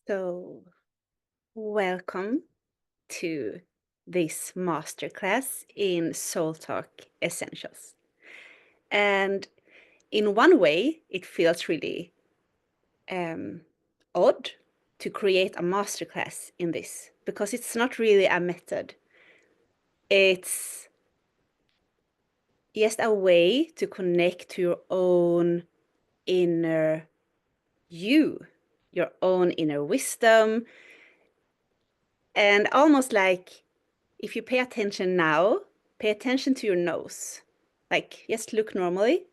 So, welcome to this masterclass in Soul Talk Essentials. And in one way, it feels really um, odd to create a masterclass in this because it's not really a method. It's just a way to connect to your own inner you, your own inner wisdom, and almost like if you pay attention now, pay attention to your nose. Like, just look normally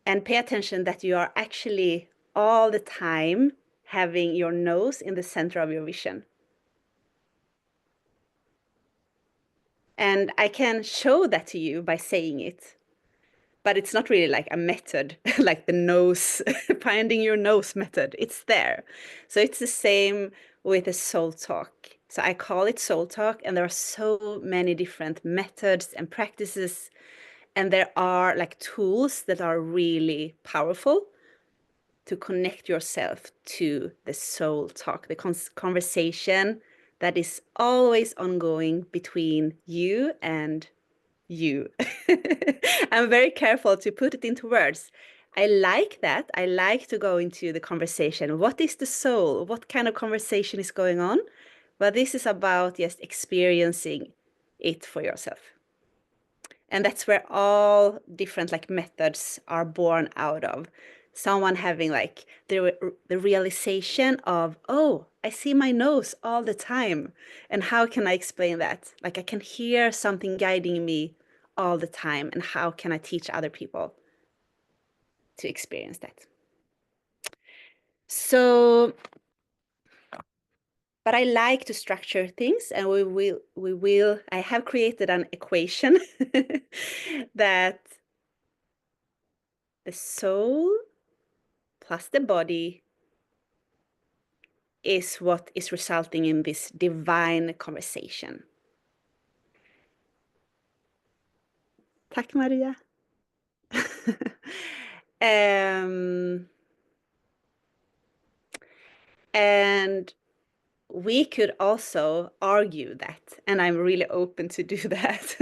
and pay attention that you are actually all the time having your nose in the center of your vision. And I can show that to you by saying it, but it's not really like a method, like the nose, finding your nose method. It's there. So it's the same with the soul talk. So I call it soul talk, and there are so many different methods and practices. And there are like tools that are really powerful to connect yourself to the soul talk, the conversation that is always ongoing between you and you. I'm very careful to put it into words. I like that. I like to go into the conversation. What is the soul? What kind of conversation is going on? Well, this is about just experiencing it for yourself. And that's where all different like methods are born out of. Someone having like the realization of, oh, I see my nose all the time. And how can I explain that? Like I can hear something guiding me all the time. And how can I teach other people to experience that? So, but I like to structure things, and I have created an equation that the soul plus the body is what is resulting in this divine conversation. Tack Maria. And we could also argue that, and I'm really open to do that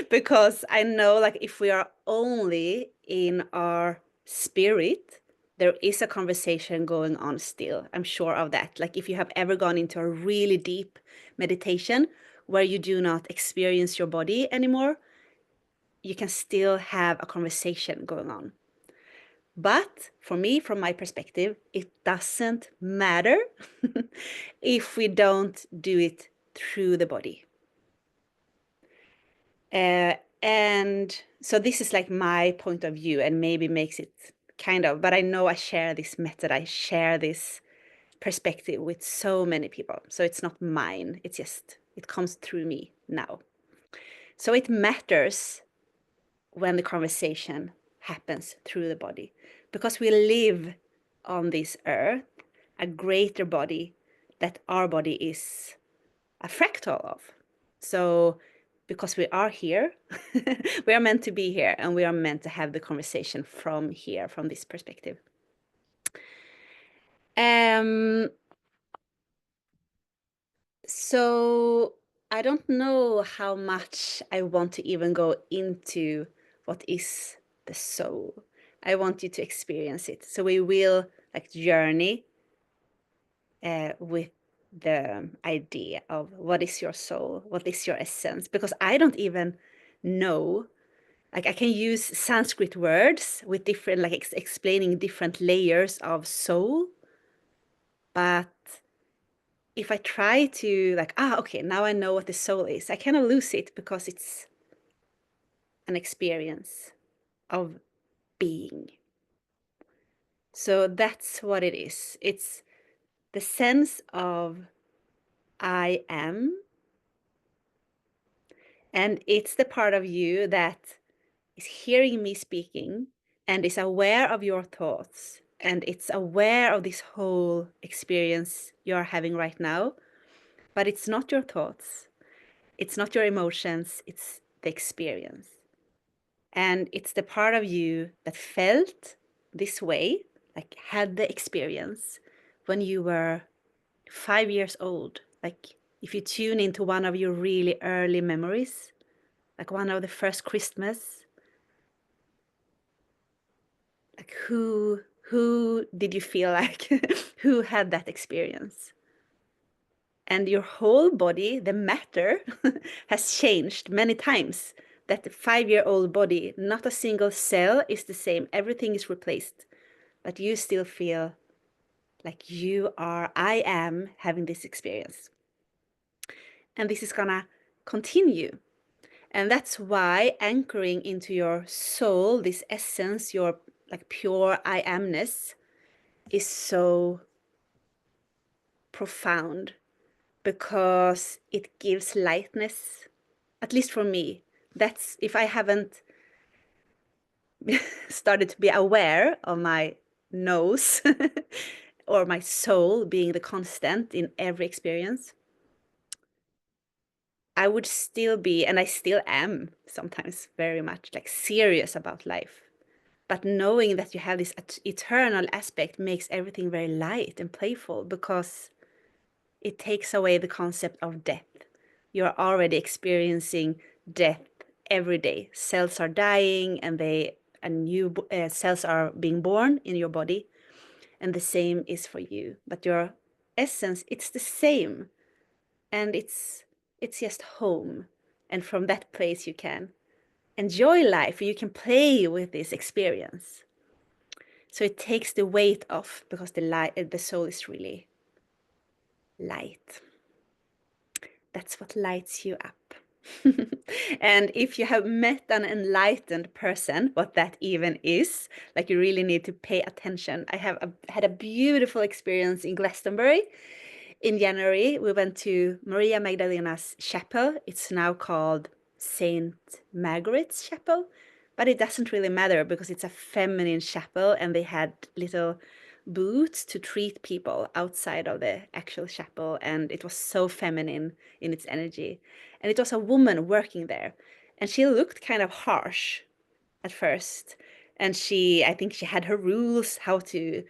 because I know like if we are only in our spirit, there is a conversation going on still. I'm sure of that. Like if you have ever gone into a really deep meditation where you do not experience your body anymore, you can still have a conversation going on. But for me, from my perspective, it doesn't matter if we don't do it through the body. And so this is like my point of view, and maybe makes it kind of, but I know I share this method, I share this perspective with so many people. So it's not mine, it's just, it comes through me now. So it matters when the conversation happens through the body, because we live on this earth, a greater body that our body is a fractal of. So because we are here, we are meant to be here, and we are meant to have the conversation from here, from this perspective. So I don't know how much I want to even go into what is the soul. I want you to experience it. So we will like journey with the idea of what is your soul, what is your essence, because I don't even know. Like I can use Sanskrit words with different, like explaining different layers of soul, but if I try to like, okay, now I know what the soul is, I kind of lose it because it's an experience of being. So that's what it is. It's the sense of I am, and it's the part of you that is hearing me speaking and is aware of your thoughts, and it's aware of this whole experience you're having right now. But it's not your thoughts, it's not your emotions, it's the experience. And it's the part of you that felt this way, like had the experience when you were 5 years old. Like if you tune into one of your really early memories, like one of the first Christmas, like who did you feel like who had that experience? And your whole body, the matter, has changed many times. That the 5-year-old body, not a single cell is the same. Everything is replaced. But you still feel like I am having this experience. And this is gonna continue. And that's why anchoring into your soul, this essence, your like pure I amness, is so profound, because it gives lightness, at least for me. That's if I haven't started to be aware of my nose or my soul being the constant in every experience, I would still be, and I still am sometimes very much like serious about life. But knowing that you have this eternal aspect makes everything very light and playful, because it takes away the concept of death. You're already experiencing death every day. Cells are dying, and new cells are being born in your body, and the same is for you. But your essence, it's the same, and it's just home. And from that place, you can enjoy life. You can play with this experience. So it takes the weight off, because the soul is really light. That's what lights you up. And if you have met an enlightened person, what that even is, like, you really need to pay attention. I have had a beautiful experience in Glastonbury. In January, we went to Maria Magdalena's chapel. It's now called Saint Margaret's Chapel, but it doesn't really matter, because it's a feminine chapel, and they had little booths to treat people outside of the actual chapel, and it was so feminine in its energy. And it was a woman working there, and she looked kind of harsh at first. And I think she had her rules how to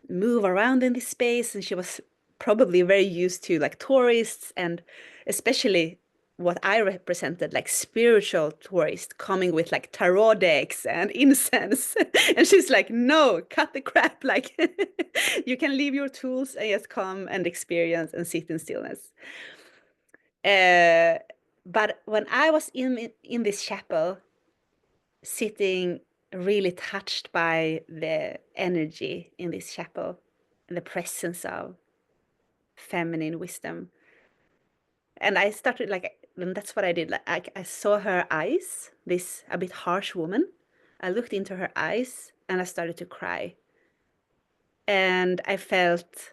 move around in this space, and she was probably very used to like tourists, and especially what I represented, like spiritual tourists coming with like tarot decks and incense. And she's like, no, cut the crap, like you can leave your tools and just come and experience and sit in stillness. But when I was in this chapel, sitting, really touched by the energy in this chapel and the presence of feminine wisdom. And I started and that's what I did. Like I saw her eyes, this a bit harsh woman. I looked into her eyes and I started to cry. And I felt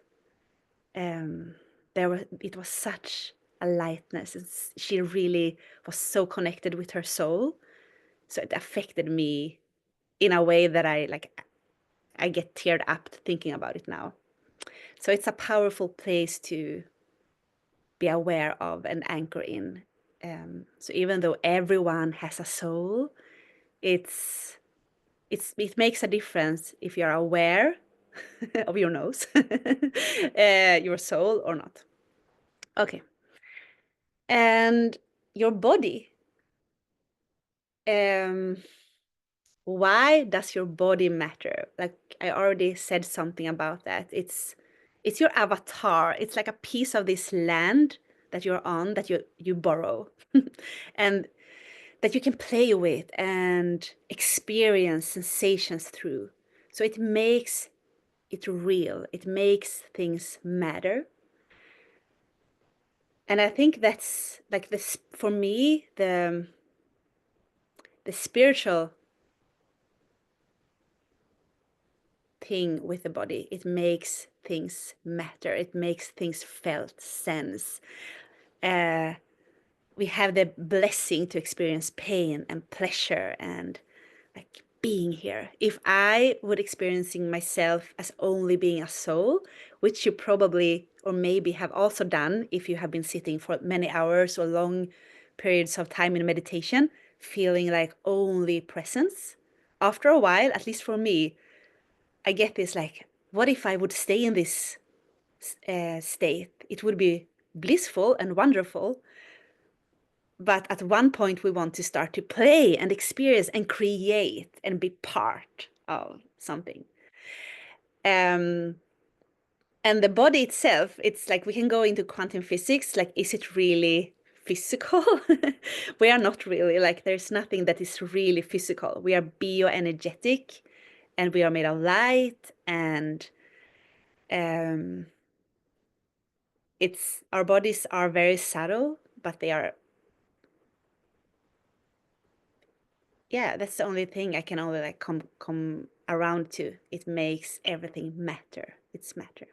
it was such a lightness. She really was so connected with her soul. So it affected me in a way that I get teared up thinking about it now. So it's a powerful place to be aware of and anchor in. So even though everyone has a soul, it makes a difference if you're aware of your nose, your soul or not. Okay. And your body. Why does your body matter? Like I already said something about that. It's your avatar. It's like a piece of this land that you're on, that you borrow and that you can play with and experience sensations through. So it makes it real. It makes things matter. And I think that's like this for me, the spiritual thing with the body. It makes things matter. It makes things felt sense. We have the blessing to experience pain and pleasure and like being here. If I would experiencing myself as only being a soul, which you probably or maybe have also done if you have been sitting for many hours or long periods of time in meditation, feeling like only presence, after a while, at least for me, I get this like, what if I would stay in this state. It would be blissful and wonderful, but at one point we want to start to play and experience and create and be part of something. Um, and the body itself, it's like we can go into quantum physics, like, is it really physical? We are not really, like, there's nothing that is really physical. We are bioenergetic, and we are made of light, and um, it's our bodies are very subtle, but they are, yeah, that's the only thing I can only like come around to. It makes everything matter. It's matter.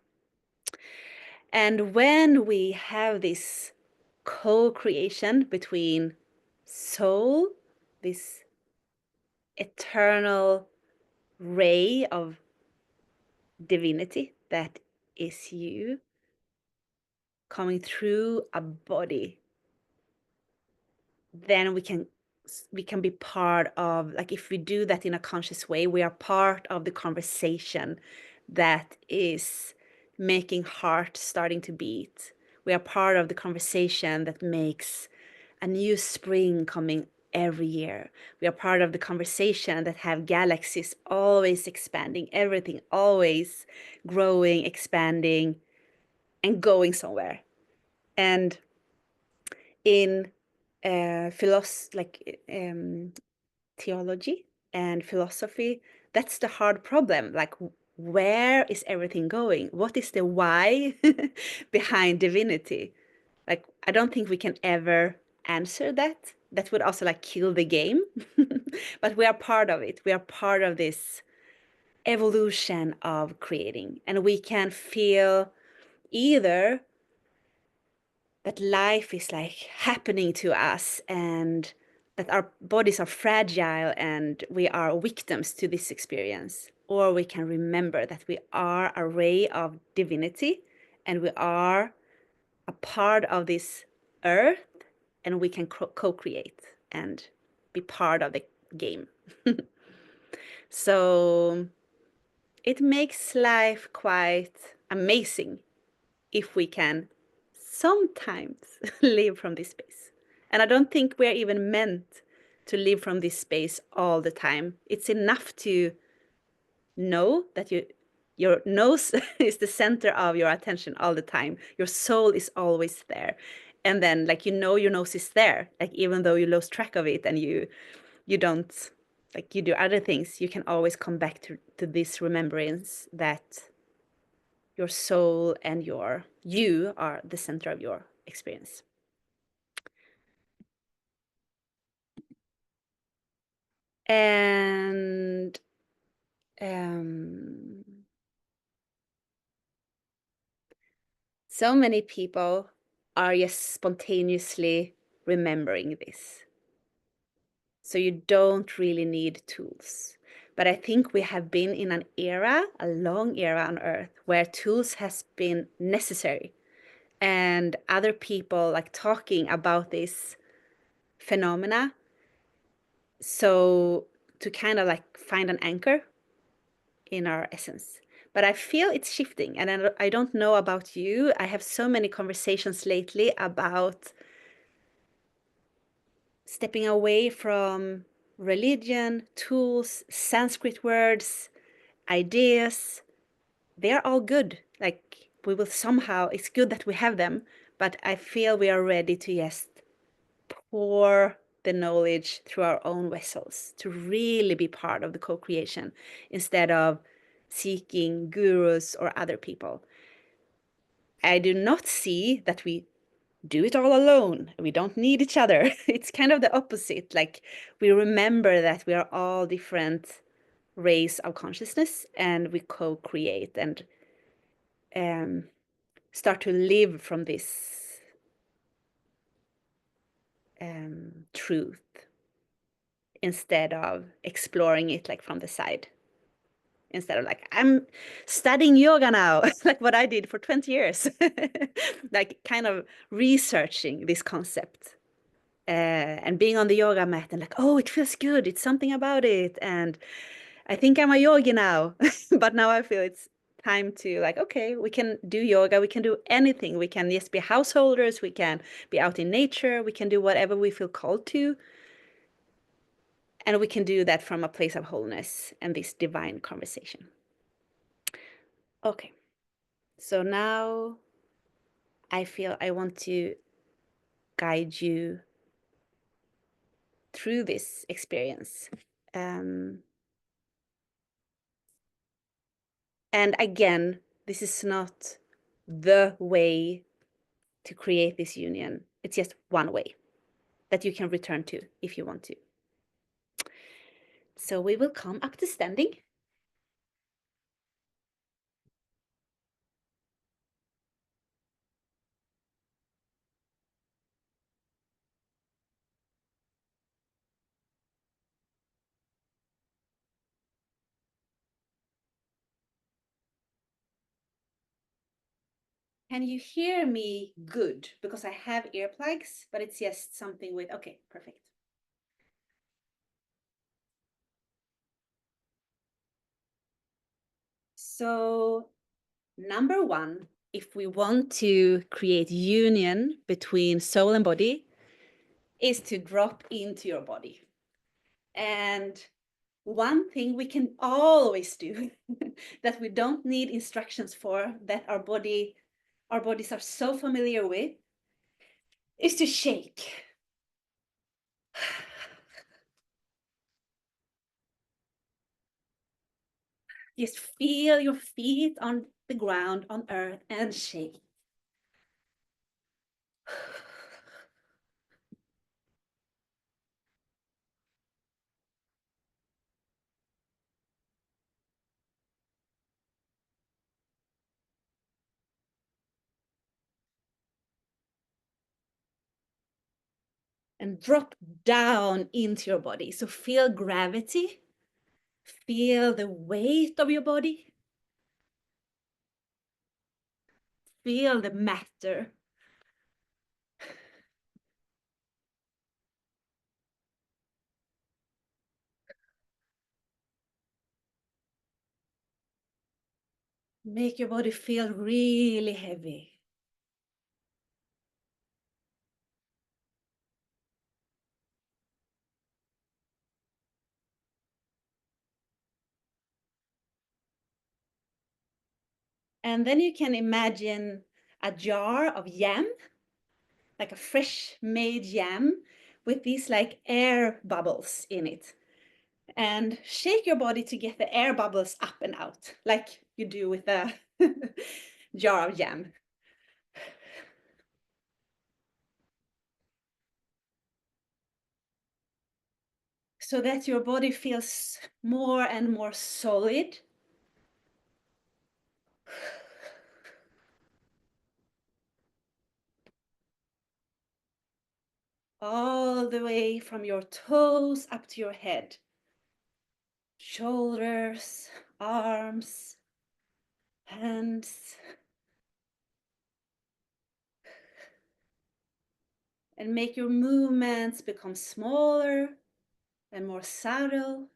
And when we have this co-creation between soul, this eternal ray of divinity that is you, coming through a body, then we can be part of, like, if we do that in a conscious way, we are part of the conversation that is making heart starting to beat. We are part of the conversation that makes a new spring coming every year. We are part of the conversation that have galaxies always expanding, everything always growing, expanding, and going somewhere. And in theology and philosophy, that's the hard problem. Like, where is everything going? What is the why behind divinity? Like, I don't think we can ever answer that. That would also like kill the game. But we are part of it. We are part of this evolution of creating, and we can feel either that life is like happening to us, and that our bodies are fragile and we are victims to this experience, or we can remember that we are a ray of divinity, and we are a part of this earth, and we can co-create and be part of the game. So it makes life quite amazing if we can sometimes live from this space. And I don't think we're even meant to live from this space all the time. It's enough to know that your nose is the center of your attention all the time. Your soul is always there. And then, like, your nose is there, like, even though you lose track of it and you don't, like, you do other things, you can always come back to this remembrance that your soul and you are the center of your experience. And um, so many people are just spontaneously remembering this. So you don't really need tools. But I think we have been in an era, a long era on Earth, where tools has been necessary. And other people like talking about this phenomena. So to kind of like find an anchor in our essence. But I feel it's shifting, and I don't know about you. I have so many conversations lately about stepping away from religion, tools, Sanskrit words, ideas. They're all good. Like, we will somehow, it's good that we have them, but I feel we are ready to just pour the knowledge through our own vessels to really be part of the co-creation instead of seeking gurus or other people. I do not see that we do it all alone. We don't need each other. It's kind of the opposite. Like, we remember that we are all different rays of consciousness, and we co-create and um, start to live from this truth instead of exploring it like from the side. Instead of like, I'm studying yoga now, like what I did for 20 years, like kind of researching this concept and being on the yoga mat and like, oh, it feels good. It's something about it. And I think I'm a yogi now, but now I feel it's time to like, okay, we can do yoga, we can do anything. We can just be householders, we can be out in nature, we can do whatever we feel called to. And we can do that from a place of wholeness and this divine conversation. Okay, so now I feel I want to guide you through this experience. Um, and again, this is not the way to create this union. It's just one way that you can return to if you want to. So we will come up to standing. Can you hear me good? Because I have earplugs, but it's just something with, okay, perfect. So number one, if we want to create union between soul and body, is to drop into your body. And one thing we can always do that we don't need instructions for, that our bodies are so familiar with, is to shake. Just feel your feet on the ground, on earth, and shake. And drop down into your body. So feel gravity, feel the weight of your body, feel the matter. Make your body feel really heavy. And then you can imagine a jar of yam, like a fresh made yam with these like air bubbles in it. And shake your body to get the air bubbles up and out, like you do with a jar of yam. So that your body feels more and more solid. All the way from your toes up to your head. Shoulders, arms, hands. And make your movements become smaller and more subtle.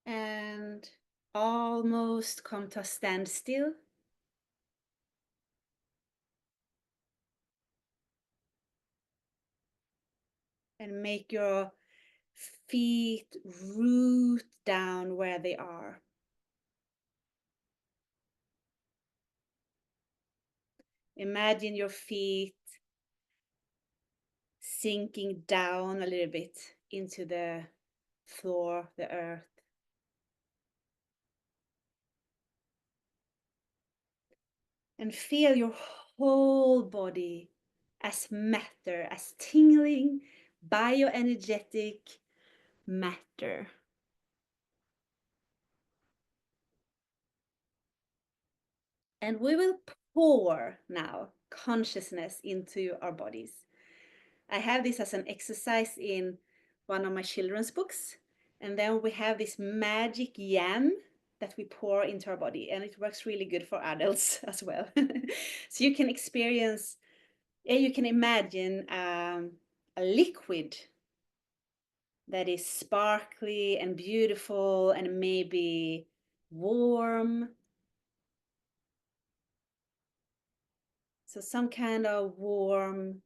And almost come to a standstill. And make your feet root down where they are. Imagine your feet sinking down a little bit into the floor, the earth. And feel your whole body as matter, as tingling, bioenergetic matter. And we will pour now consciousness into our bodies. I have this as an exercise in one of my children's books. And then we have this magic yam that we pour into our body. And it works really good for adults as well. So you can experience, you can imagine a liquid that is sparkly and beautiful and maybe warm. So some kind of warm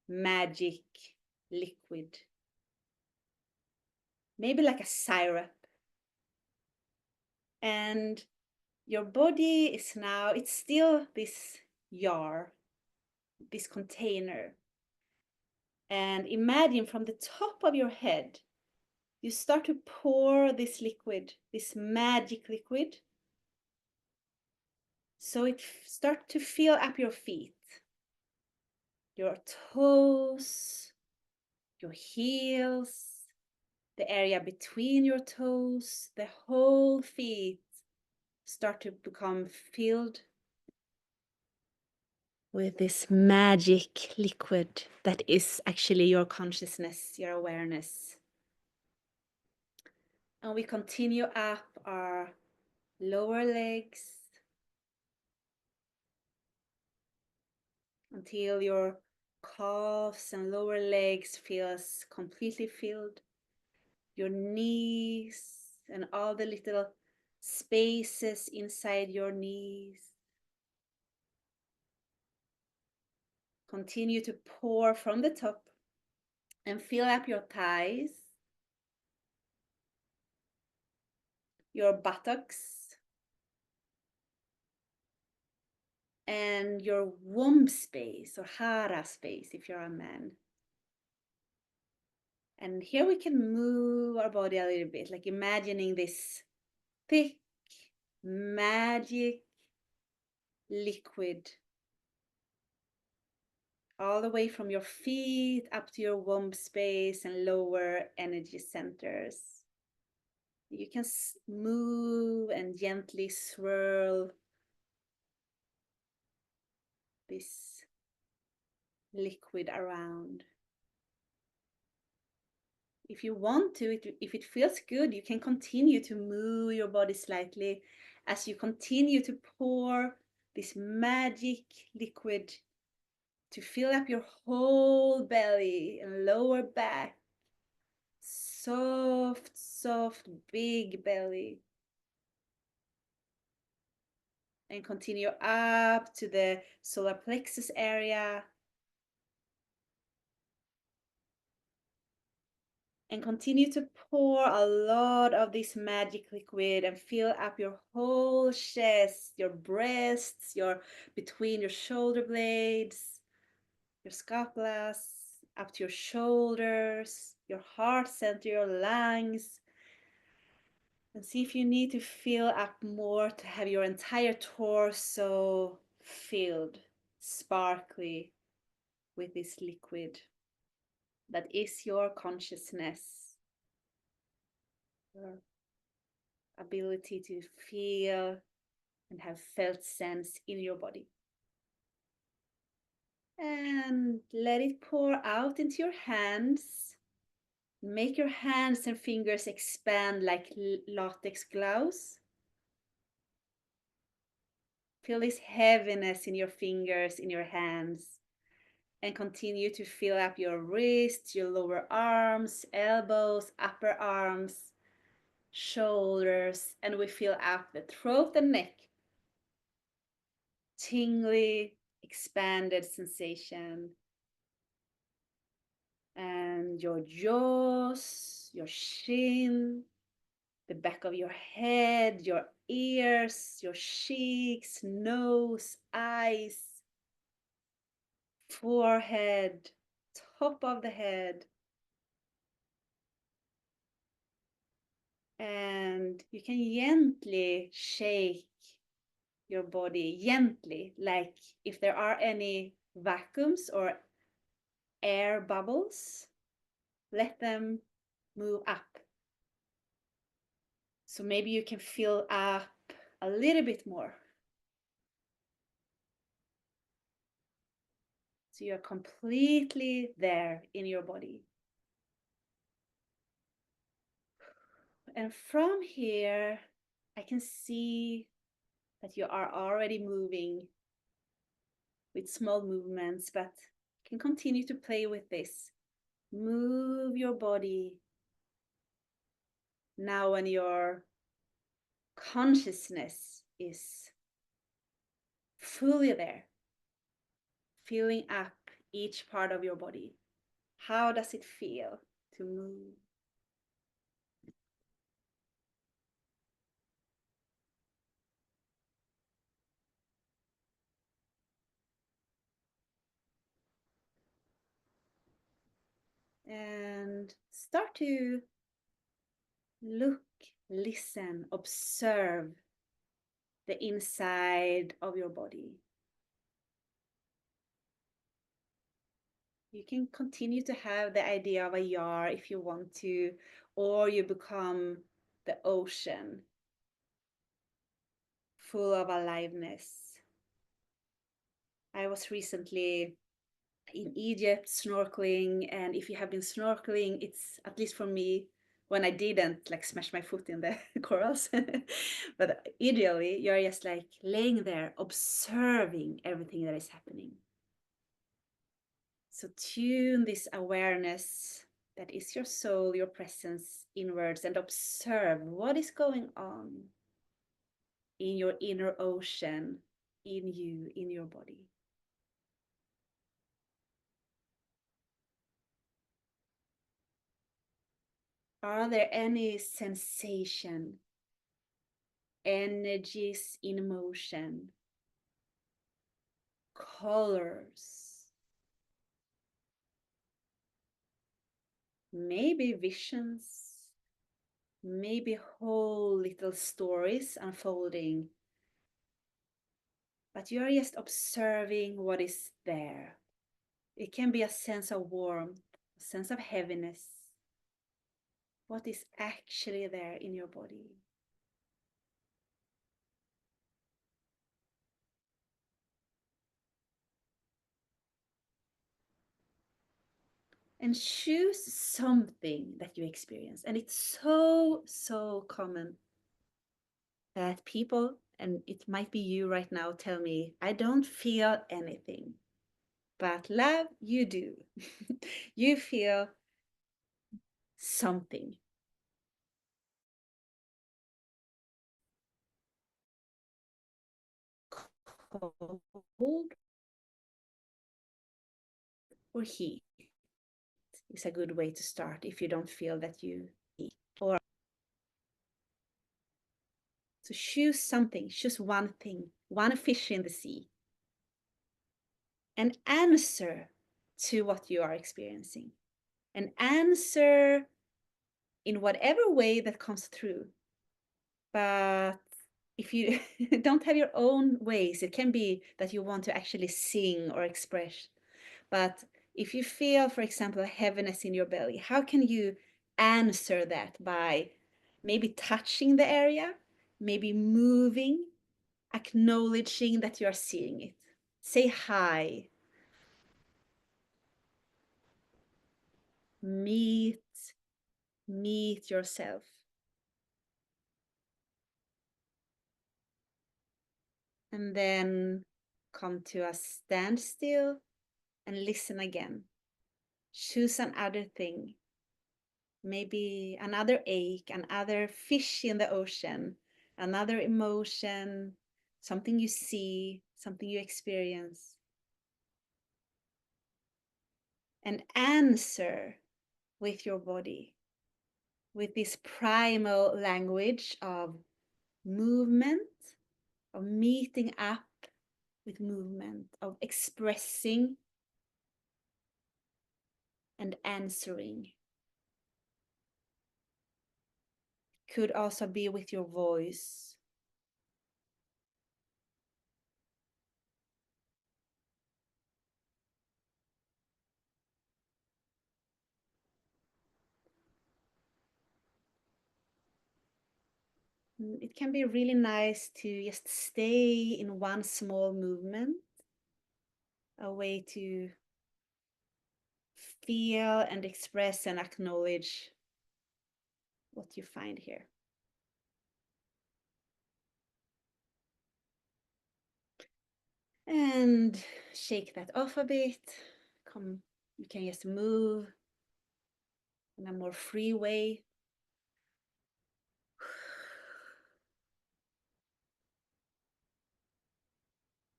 magic liquid. Maybe like a syrup. And your body is now, it's still this jar, this container. And imagine from the top of your head, you start to pour this liquid, this magic liquid. So it starts to fill up your feet, your toes, your heels, the area between your toes, the whole feet start to become filled with this magic liquid that is actually your consciousness, your awareness. And we continue up our lower legs until your calves and lower legs feels completely filled. Your knees and all the little spaces inside your knees. Continue to pour from the top and fill up your thighs, your buttocks, and your womb space or hara space if you're a man. And here we can move our body a little bit, like imagining this thick, magic liquid all the way from your feet up to your womb space and lower energy centers. You can move and gently swirl this liquid around. If you want to, if it feels good, you can continue to move your body slightly as you continue to pour this magic liquid to fill up your whole belly and lower back. Soft, soft, big belly. And continue up to the solar plexus area. And continue to pour a lot of this magic liquid and fill up your whole chest, your breasts, your between your shoulder blades, your scapulas, up to your shoulders, your heart center, your lungs. And see if you need to fill up more to have your entire torso filled, sparkly with this liquid that is your consciousness, your ability to feel and have felt sense in your body. And let it pour out into your hands. Make your hands and fingers expand like latex gloves. Feel this heaviness in your fingers, in your hands. And continue to fill up your wrists, your lower arms, elbows, upper arms, shoulders, and we fill up the throat and neck. Tingly, expanded sensation. And your jaws, your chin, the back of your head, your ears, your cheeks, nose, eyes, forehead, top of the head. And you can gently shake your body, gently, like if there are any vacuums or air bubbles, let them move up. So maybe you can fill up a little bit more. So you're completely there in your body. And from here, I can see that you are already moving with small movements, but can continue to play with this. Move your body Now, when your consciousness is fully there, filling up each part of your body, how does it feel to move? And start to look, listen, observe the inside of your body. You can continue to have the idea of a jar if you want to, or you become the ocean full of aliveness. I was recently in Egypt snorkeling, and if you have been snorkeling, it's, at least for me, when I didn't like smash my foot in the corals, but ideally you're just like laying there observing everything that is happening. So tune this awareness that is your soul, your presence inwards, and observe what is going on in your inner ocean, in you, in your body. Are there any sensation, energies in motion, colors, maybe visions, maybe whole little stories unfolding, but you are just observing what is there. It can be a sense of warmth, a sense of heaviness, what is actually there in your body. And choose something that you experience. And it's so common that people, and it might be you right now, tell me, I don't feel anything. But love, you do. You feel something. Cold or heat is a good way to start if you don't feel that you eat. Or so choose something, choose one thing, one fish in the sea, and answer to what you are experiencing. And answer in whatever way that comes through. But if you don't have your own ways, it can be that you want to actually sing or express. But if you feel, for example, a heaviness in your belly, how can you answer that? By maybe touching the area, maybe moving, acknowledging that you are seeing it. Say hi. Meet, meet yourself. And then come to a standstill and listen again. Choose another thing. Maybe another ache, another fish in the ocean, another emotion, something you see, something you experience. And answer with your body, with this primal language of movement, of meeting up with movement, of expressing and answering. Could also be with your voice. It can be really nice to just stay in one small movement, a way to feel and express and acknowledge what you find here. And shake that off a bit. You can just move in a more free way.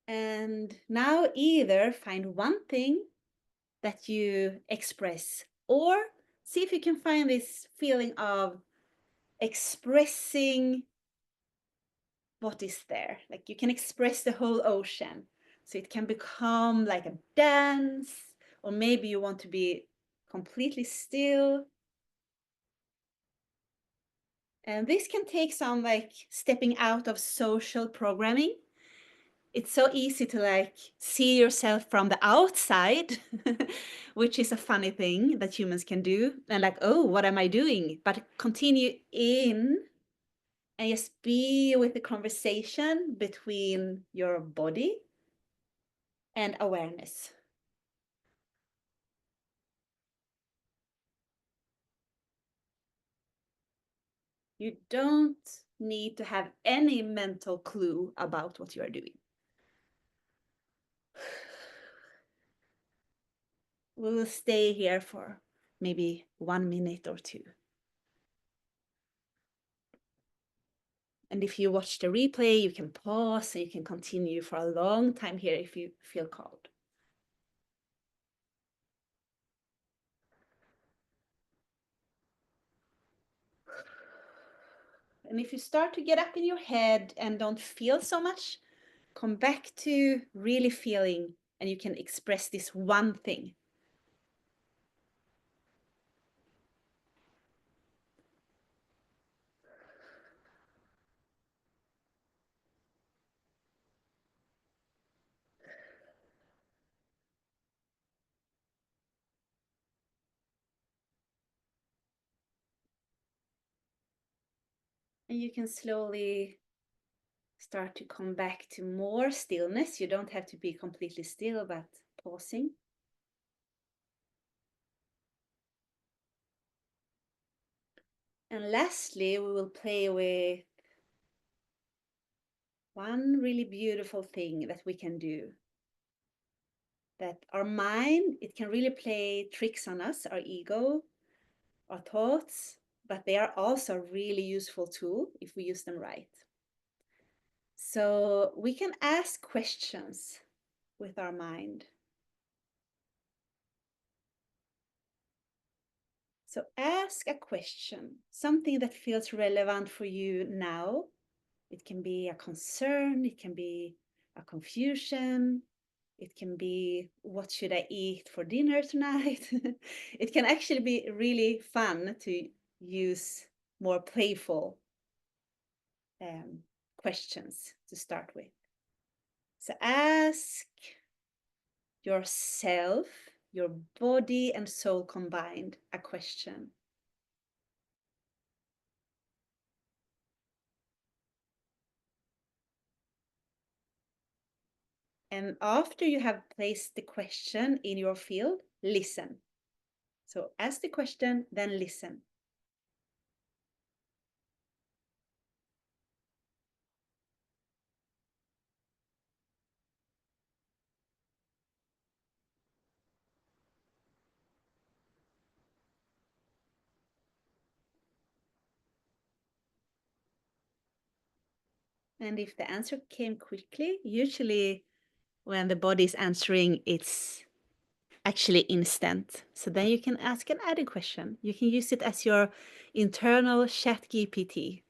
And now either find one thing that you express, or see if you can find this feeling of expressing what is there. Like you can express the whole ocean. So it can become like a dance, or maybe you want to be completely still. And this can take some like stepping out of social programming. It's so easy to like see yourself from the outside, which is a funny thing that humans can do. And like, oh, what am I doing? But continue in and just be with the conversation between your body and awareness. You don't need to have any mental clue about what you are doing. We will stay here for maybe 1 minute or two. And if you watch the replay, you can pause and you can continue for a long time here if you feel called. And if you start to get up in your head and don't feel so much, come back to really feeling, and you can express this one thing. And you can slowly start to come back to more stillness. You don't have to be completely still, but pausing. And lastly, we will play with one really beautiful thing that we can do. That our mind, it can really play tricks on us, our ego, our thoughts, but they are also a really useful tool if we use them right. So we can ask questions with our mind. So ask a question, something that feels relevant for you now. It can be a concern, it can be a confusion, it can be what should I eat for dinner tonight. It can actually be really fun to use more playful questions to start with. So ask yourself, your body and soul combined, a question. And after you have placed the question in your field, listen. So ask the question, then listen. And if the answer came quickly, usually when the body is answering, it's actually instant. So then you can ask an added question. You can use it as your internal chat GPT.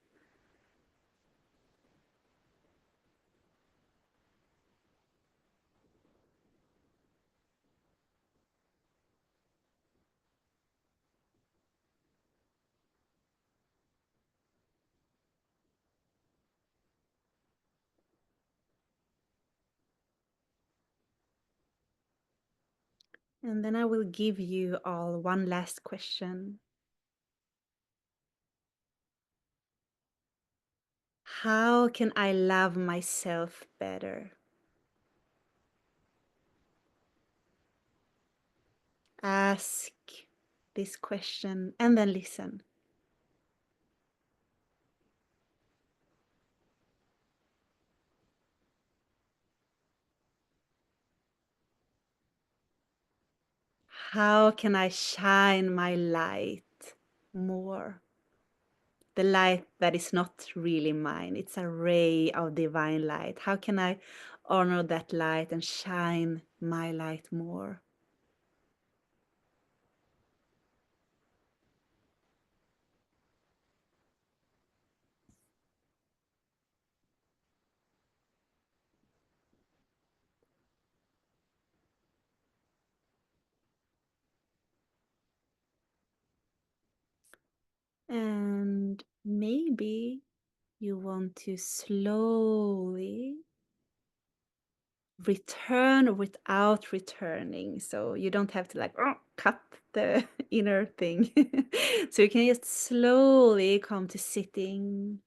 And then I will give you all one last question. How can I love myself better? Ask this question and then listen. How can I shine my light more? The light that is not really mine. It's a ray of divine light. How can I honor that light and shine my light more. And maybe you want to slowly return without returning. So you don't have to like cut the inner thing. So you can just slowly come to sitting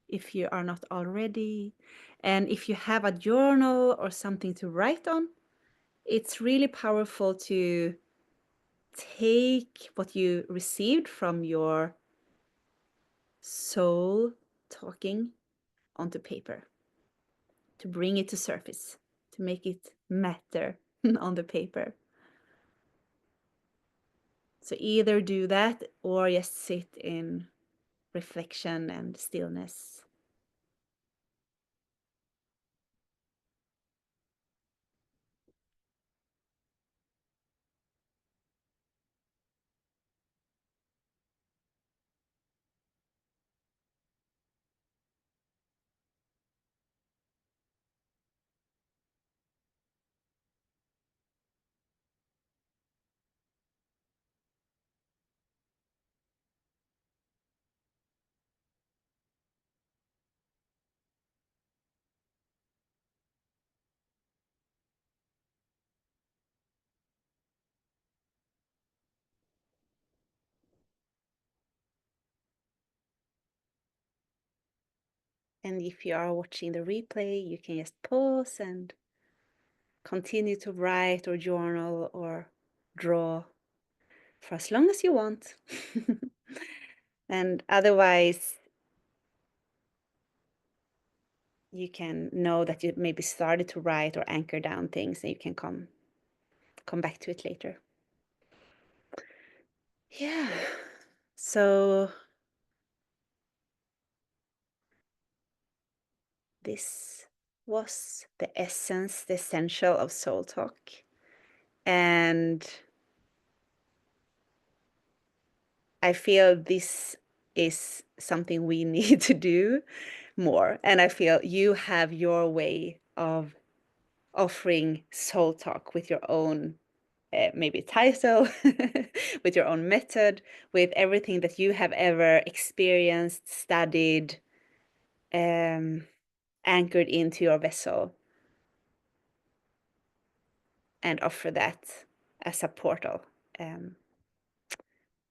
if you are not already. And if you have a journal or something to write on, it's really powerful to take what you received from your soul talking onto paper, to bring it to surface, to make it matter on the paper. So either do that or just sit in reflection and stillness. And if you are watching the replay, you can just pause and continue to write or journal or draw for as long as you want. And otherwise, you can know that you maybe started to write or anchor down things and you can come back to it later. Yeah. So this was the essence, the essential of Soul Talk. And I feel this is something we need to do more. And I feel you have your way of offering Soul Talk with your own maybe title, with your own method, with everything that you have ever experienced, studied, anchored into your vessel, and offer that as a portal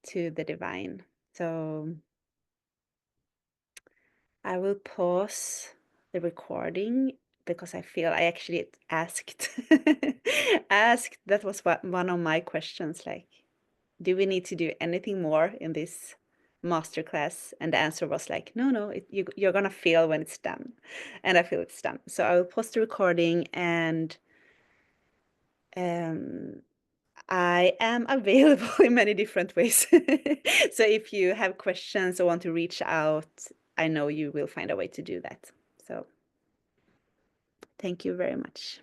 to the divine. So I will pause the recording because I feel I actually asked asked, that was one of my questions, like, do we need to do anything more in this masterclass? And the answer was like, no, you're gonna feel when it's done. And I feel it's done. So I will pause the recording, and I am available in many different ways. So if you have questions or want to reach out, I know you will find a way to do that. So thank you very much.